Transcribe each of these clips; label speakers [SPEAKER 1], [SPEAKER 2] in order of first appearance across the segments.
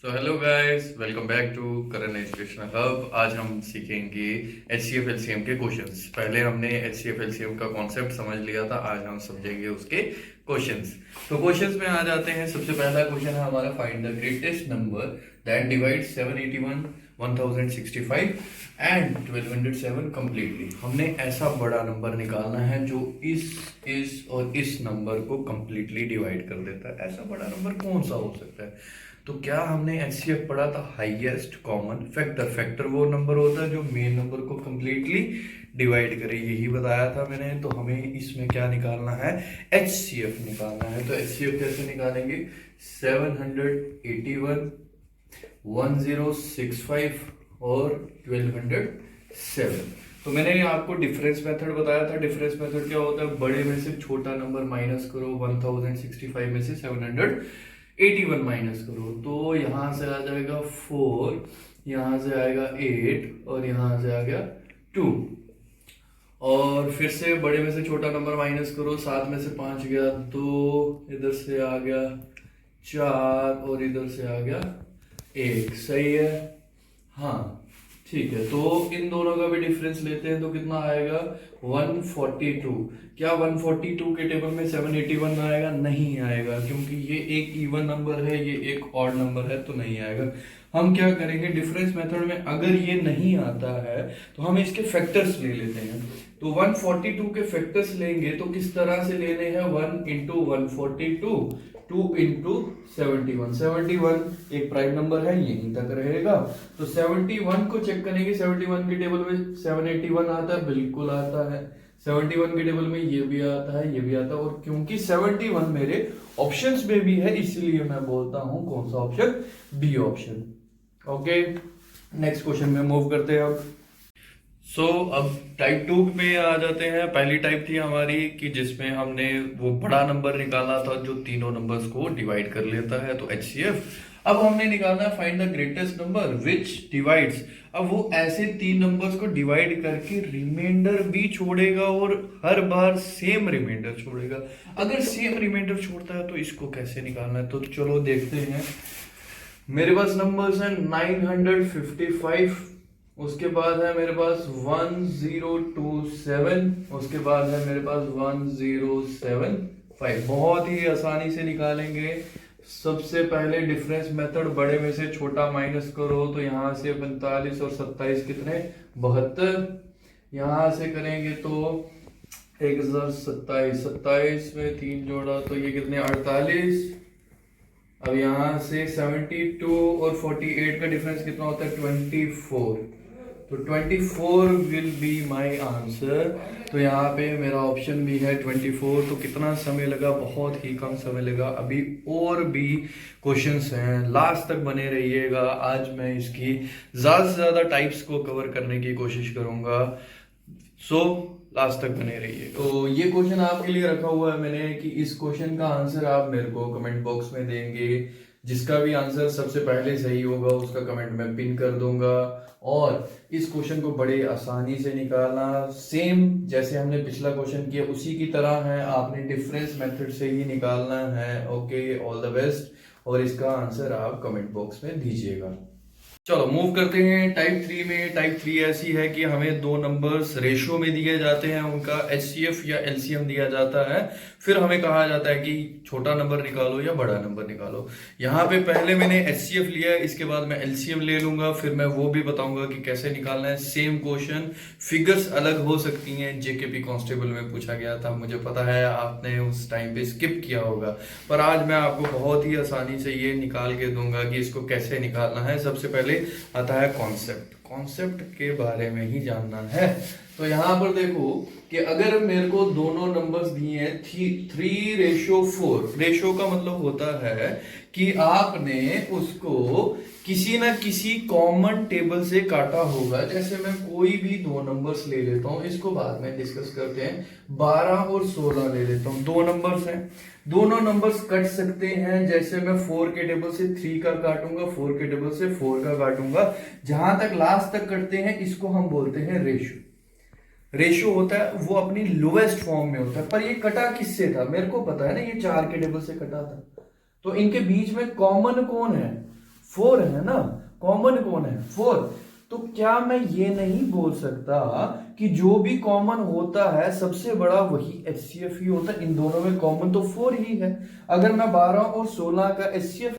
[SPEAKER 1] So hello guys, welcome back to Karan educational hub. आज हम सीखेंगे HCF LCM के क्वेश्चंस। पहले हमने HCF LCM का कॉन्सेप्ट समझ लिया था, आज हम समझेंगे उसके क्वेश्चंस। तो क्वेश्चंस में आ जाते हैं। सबसे पहला क्वेश्चन है हमारा, find the greatest number that divides 781, 1065 and 1207 completely. हमने ऐसा बड़ा नंबर निकालना है जो इस और इस नंबर को कंप्लीटली डिवाइड कर देता है। ऐसा बड़ा नंबर कौन सा हो सकता है? तो क्या हमने HCF पढ़ा था? Highest common factor. फैक्टर वो नंबर होता है जो मेन नंबर को कंप्लीटली डिवाइड करे, यही बताया था मैंने। तो हमें इसमें क्या निकालना है? HCF निकालना है। तो HCF कैसे निकालेंगे? 781, 1065 और 1207। तो मैंने आपको डिफरेंस मेथड बताया था। डिफरेंस मेथड क्या होता है? बड़े में से छोटा नंबर माइनस करो, 1065 में से 781 माइनस करो, तो यहां से आ जाएगा 4, यहां से आएगा 8 और यहां से आ गया 2। और फिर से बड़े में से छोटा नंबर माइनस करो, 7 में से 5 गया 2, इधर से आ गया 4 और इधर से आ गया 1। सही है? हाँ, ठीक है। तो इन दोनों का भी डिफरेंस लेते हैं तो कितना आएगा? 142। क्या 142 के टेबल में 781 आएगा? नहीं आएगा, क्योंकि ये एक इवन नंबर है, ये एक ऑड नंबर है, तो नहीं आएगा। हम क्या करेंगे? डिफरेंस मेथड में अगर ये नहीं आता है तो हम इसके फैक्टर्स ले लेते हैं। तो 142 के फैक्टर्स लेंगे तो किस तरह से लेने हैं? 1 इंटू 142, 2 इंटू 71। 71 एक प्राइम नंबर है, यहीं तक रहेगा। तो 71 को चेक करेंगे। 71 के टेबल में 781 आता है, बिल्कुल आता है। 71 के टेबल में ये भी आता है, ये भी आता है। और क्योंकि 71 मेरे ऑप्शंस में भी है, इसलिए मैं बोलता हूं कौन सा option? B option. Okay, next question में मूव करते हैं अब। अब टाइप 2 में आ जाते हैं। पहली टाइप थी हमारी कि जिसमें हमने वो बड़ा नंबर निकाला था जो तीनों नंबर्स को डिवाइड कर लेता है, तो HCF। अब हमने निकालना है find the greatest number which divides. अब वो ऐसे तीन नंबर्स को डिवाइड करके रिमाइंडर भी छोड़ेगा और हर बार सेम रिमाइंडर छोड़ेगा। अगर सेम रिमाइंडर छोड़ता है तो इसको कैसे निकालना है? तो चलो देखते हैं। मेरे पास नंबर्स हैं 955, उसके बाद है मेरे पास 1027, उसके बाद है मेरे पास 1075। बहुत ही आसानी से निकालेंगे। सबसे पहले डिफरेंस मेथड, बड़े में से छोटा माइनस करो, तो यहां से 45 और 27 कितने? 72। यहां से करेंगे तो 1027, 27 में 3 जोड़ा तो ये कितने? 48। अब यहां से 72 और 48 का डिफरेंस कितना होता है? 24। तो 24 विल बी माय आंसर। तो यहाँ पे मेरा ऑप्शन भी है 24। तो कितना समय लगा? बहुत ही कम समय लगा। अभी और भी क्वेश्चंस हैं, लास्ट तक बने रहिएगा। आज मैं इसकी ज्यादा से ज्यादा टाइप्स को कवर करने की कोशिश करूंगा। लास्ट तक बने रहिए। तो ये क्वेश्चन आपके लिए रखा हुआ है मैंने कि इस क्वेश्चन का आंसर आप मेरे को कमेंट बॉक्स में देंगे। जिसका भी आंसर सबसे पहले सही होगा उसका कमेंट में पिन कर दूंगा। और इस क्वेश्चन को बड़े आसानी से निकालना, सेम जैसे हमने पिछला क्वेश्चन किया उसी की तरह है, आपने डिफरेंस मेथड से ही निकालना है। Okay, all the best. और इसका आंसर आप कमेंट बॉक्स में दीजिएगा। चलो मूव करते हैं टाइप 3 में। टाइप 3 ऐसी है कि हमें दो नंबर्स रेशो में दिए जाते हैं, उनका HCF या LCM दिया जाता है। फिर हमें कहा जाता है कि छोटा नंबर निकालो या बड़ा नंबर निकालो। यहाँ पे पहले मैंने HCF लिया है, इसके बाद मैं LCM ले लूंगा, फिर मैं वो भी बताऊंगा कि कैसे निकालना है। सेम क्वेश्चन, फिगर्स अलग हो सकती हैं। JKP कांस्टेबल में पूछा गया था, मुझे पता है आपने उस टाइम पे स्किप किया होगा, पर आज मैं आपको बहुत ही आसानी से ये निकाल के दूंगा कि इसको कैसे निकालना है। सबसे पहले आता है कॉन्सेप्ट। कॉन्सेप्ट के बारे में ही जानना है। तो यहां पर देखो कि अगर मेरे को दोनों नंबर्स दिए हैं 3:4। रेशो का मतलब होता है कि आपने उसको किसी ना किसी कॉमन टेबल से काटा होगा। जैसे मैं कोई भी दो नंबर्स ले लेता हूं, इसको बाद में डिस्कस करते हैं। 12 और 16 ले लेता हूं, दो नंबर्स हैं। दोनों नंबर्स कट सकते हैं। जैसे मैं 4 के टेबल से 3 का काटूंगा, 4 के टेबल से 4 का काटूंगा, जहां तक लास्ट तक कटते हैं इसको हम बोलते हैं रेशो। रेशो होता है वो अपनी लोवेस्ट फॉर्म में होता है। पर ये कटा किससे था? मेरे को पता है ना, ये 4 के टेबल से कटा था। तो इनके बीच में कॉमन कौन है? 4 है ना, कॉमन कौन है 4। तो क्या मैं ये नहीं बोल सकता कि जो भी कॉमन होता है सबसे बड़ा वही HCF ही होता है, इन दोनों में कॉमन तो 4 ही है। अगर मैं 12 और 16 का HCF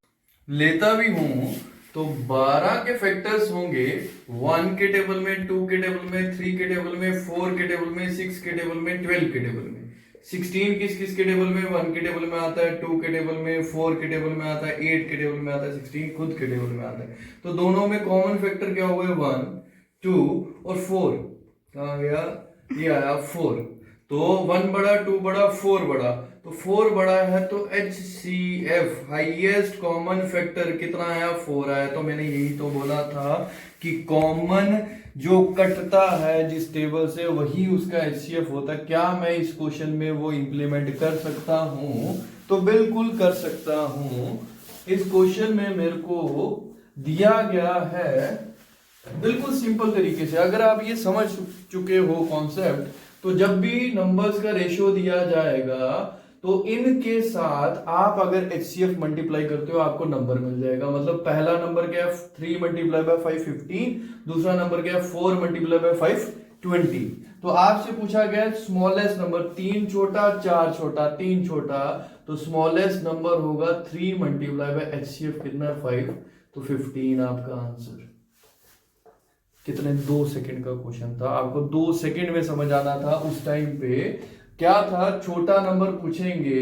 [SPEAKER 1] लेता भी हूं तो 12 के फैक्टर्स होंगे 1 के टेबल में, 2 के टेबल में, 3 के टेबल में, 4 के टेबल में, 6 के टेबल में, 12 के टेबल में। 16 किस किस के टेबल में, 1 के टेबल में आता है, 2 के टेबल में, 4 के टेबल में आता है, 8 के टेबल में आता है, 16 खुद के टेबल में आता है। तो दोनों में कॉमन फैक्टर क्या हुआ है 1, 2 और 4। कहाँ गया, ये आया 4। तो 1 बड़ा, 2 बड़ा, 4 बड़ा, तो 4 बड़ा है तो HCF हाईएस्ट कॉमन फैक्टर कितना आया 4 आया। तो मैंने यही तो बोला था कि कॉमन जो कटता है जिस टेबल से वही उसका HCF होता है। क्या मैं इस क्वेश्चन में वो इंप्लीमेंट कर सकता हूं, तो बिल्कुल कर सकता हूं। इस क्वेश्चन में मेरे को दिया गया है बिल्कुल सिंपल तरीके से। अगर आप ये समझ चुके हो कॉन्सेप्ट, तो जब भी नंबर्स का रेशियो दिया जाएगा तो इनके साथ आप अगर HCF मल्टीप्लाई करते हो आपको नंबर मिल जाएगा। मतलब पहला नंबर क्या है 3 मल्टीप्लाई बाय 5 15, दूसरा नंबर क्या है 4 मल्टीप्लाई बाय 5 20। तो आपसे पूछा गया स्मॉलेस्ट नंबर, 3 छोटा 4 छोटा 3 छोटा, तो स्मॉलेस्ट नंबर होगा 3 मल्टीप्लाई बाय HCF कितना 5, तो 15 आपका आंसर। कितने 2 सेकंड का क्वेश्चन था, आपको 2 सेकंड में समझ आना था। उस टाइम पे क्या था, छोटा नंबर पूछेंगे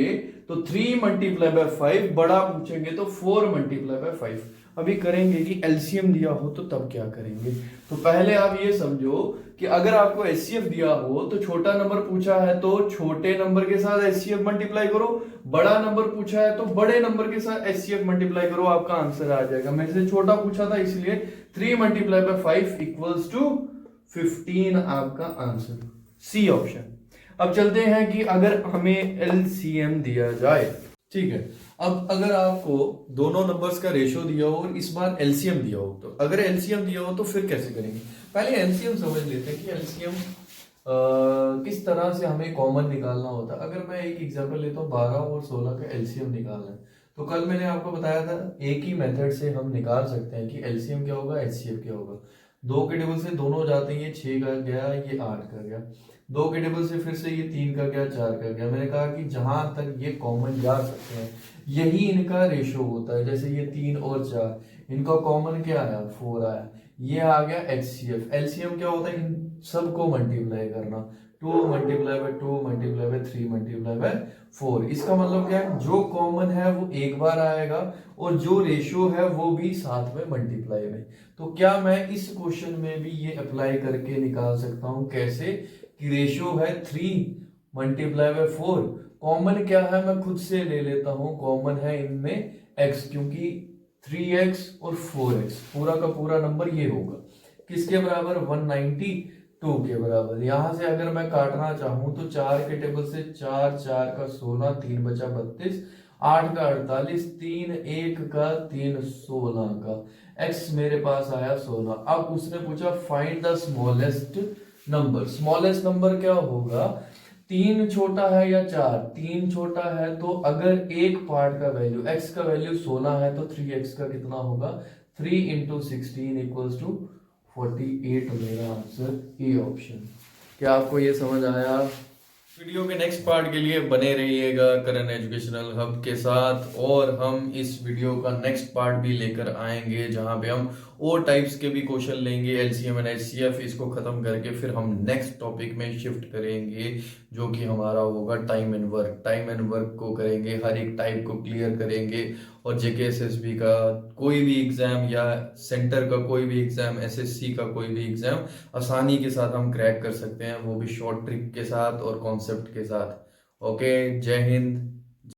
[SPEAKER 1] तो 3 मल्टीप्लाई बाय 5, बड़ा पूछेंगे तो 4 मल्टीप्लाई बाय 5। अभी करेंगे कि एलसीएम दिया हो तो तब क्या करेंगे। तो पहले आप ये समझो कि अगर आपको HCF दिया हो तो छोटा नंबर पूछा है तो छोटे नंबर के साथ HCF मल्टीप्लाई करो, बड़ा नंबर पूछा है तो बड़े नंबर के साथ HCF मल्टीप्लाई करो, आपका आंसर आ जाएगा। मैं से छोटा पूछा था इसलिए 3 मल्टीप्लाई बाय 5 इक्वल्स टू 15 आपका आंसर, सी ऑप्शन। अब चलते हैं कि अगर हमें LCM दिया जाए, ठीक है। अब अगर आपको दोनों नंबर्स का रेशियो दिया हो और इस बार LCM दिया हो, तो अगर LCM दिया हो तो फिर कैसे करेंगे। पहले LCM समझ लेते हैं कि LCM किस तरह से हमें कॉमन निकालना होता है। अगर मैं एक एग्जांपल लेता हूँ 12 और 16 का LCM निकालना है, तो कल मैंने आपको बताया था एक ही मेथड से हम निकाल सकते हैं कि LCM क्या होगा HCF क्या होगा। 2 के टेबल से दोनों जाते हैं, ये 6 का गया, ये 8 का गया। 2 के टेबल से फिर से ये 3 का गया, 4 का गया। मैंने कहा कि जहां तक ये कॉमन जा सकते हैं यही इनका रेशियो होता है। जैसे ये 3 और 4, इनका कॉमन क्या आया 4 आया, ये आ गया HCF। LCM क्या होता है, इन सबको मल्टीप्लाई करना, 2 multiply by 2 multiply by 3 multiply by 4। इसका मतलब क्या है, जो कॉमन है वो एक बार आएगा और जो रेशियो है वो भी साथ में मल्टीप्लाई में। तो क्या मैं इस क्वेश्चन में भी ये अप्लाई करके निकाल सकता हूं, कैसे कि रेशियो है 3 मल्टीप्लाई बाय 4, कॉमन क्या है मैं खुद से ले लेता हूं, कॉमन है इनमें x, क्योंकि 3x और 4x पूरा का पूरा नंबर ये होगा किसके बराबर 192 के बराबर। यहां से अगर मैं काटना चाहूं तो 4 के टेबल से 4 4 का 16, 3 बचा 32, 8 का 48, 3 1 का 3 16 का, x मेरे पास आया 16। अब उसने पूछा find the smallest number. Smallest number क्या होगा, 3 छोटा है या 4, 3 छोटा है तो अगर एक पार्ट का वैल्यू x का वैल्यू 16 है तो 3x का कितना होगा 3 इंटू 16 इक्वल्स टू 48। मेरा आंसर ए ऑप्शन। क्या आपको ये समझ आया। वीडियो के नेक्स्ट पार्ट के लिए बने रहिएगा करंट एजुकेशनल हब के साथ, और हम इस वीडियो का नेक्स्ट पार्ट भी लेकर आएंगे जहां पे हम और टाइप्स के भी क्वेश्चन लेंगे LCM एंड HCF। इसको खत्म करके फिर हम नेक्स्ट टॉपिक में शिफ्ट करेंगे जो कि हमारा होगा time and work. Time and work को करेंगे, हर एक टाइप को क्लियर करेंगे, और JK SSB का कोई भी एग्जाम या सेंटर का कोई भी एग्जाम, SSC का कोई भी एग्जाम आसानी के साथ हम क्रैक कर सकते हैं, वो भी शॉर्ट ट्रिक के साथ और कॉन्सेप्ट के साथ। ओके, जय हिंद।